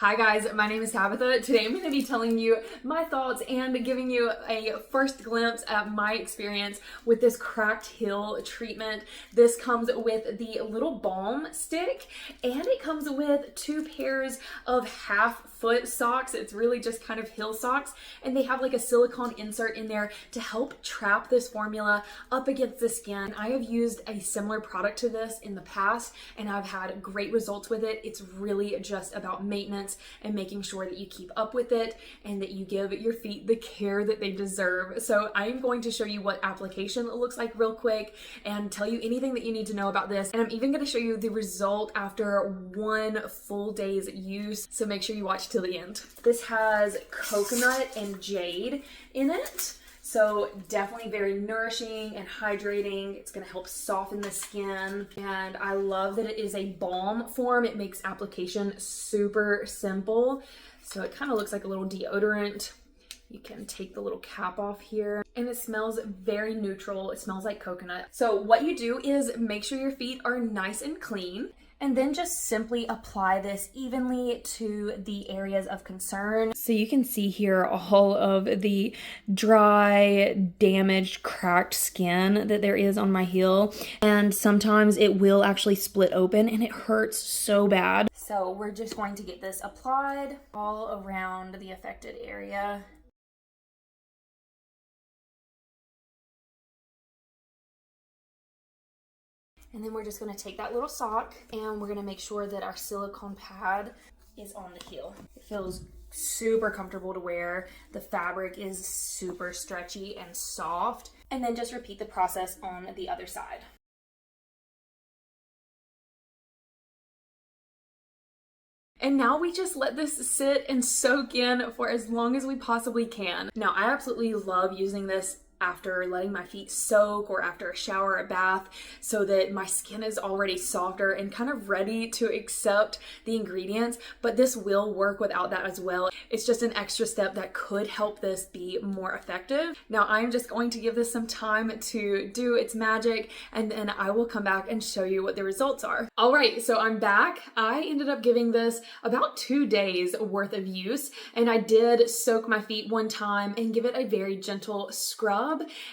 Hi guys, my name is Tabitha. Today I'm going to be telling you my thoughts and giving you a first glimpse at my experience with this cracked heel treatment. This comes with the little balm stick and it comes with 2 pairs of half-foot socks. It's really just kind of heel socks, and they have like a silicone insert in there to help trap this formula up against the skin. I have used a similar product to this in the past and I've had great results with it. It's really just about maintenance and making sure that you keep up with it and that you give your feet the care that they deserve. So I'm going to show you what application looks like real quick and tell you anything that you need to know about this. And I'm even going to show you the result after 1 full day's use. So make sure you watch till the end. This has coconut and jade in it. So definitely very nourishing and hydrating. It's gonna help soften the skin. And I love that it is a balm form. It makes application super simple. So it kind of looks like a little deodorant. You can take the little cap off here and it smells very neutral. It smells like coconut. So what you do is make sure your feet are nice and clean, and then just simply apply this evenly to the areas of concern. So you can see here all of the dry, damaged, cracked skin that there is on my heel. And sometimes it will actually split open and it hurts so bad. So we're just going to get this applied all around the affected area. And then we're just gonna take that little sock and we're gonna make sure that our silicone pad is on the heel. It feels super comfortable to wear. The fabric is super stretchy and soft. And then just repeat the process on the other side. And now we just let this sit and soak in for as long as we possibly can. Now, I absolutely love using this after letting my feet soak or after a shower or bath, so that my skin is already softer and kind of ready to accept the ingredients. But this will work without that as well. It's just an extra step that could help this be more effective. Now I'm just going to give this some time to do its magic, and then I will come back and show you what the results are. All right, so I'm back. I ended up giving this about 2 days worth of use, and I did soak my feet one time and give it a very gentle scrub.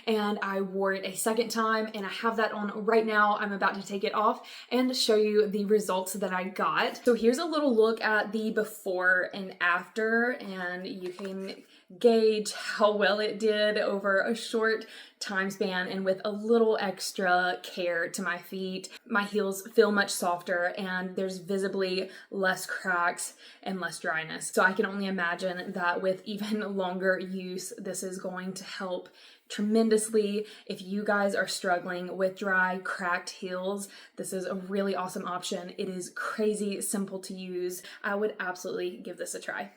And I wore it a second time, and I have that on right now. I'm about to take it off and show you the results that I got. So here's a little look at the before and after, and you can gauge how well it did over a short time span and with a little extra care to my feet. My heels feel much softer and there's visibly less cracks and less dryness. So I can only imagine that with even longer use, this is going to help tremendously. If you guys are struggling with dry, cracked heels, this is a really awesome option. It is crazy simple to use. I would absolutely give this a try.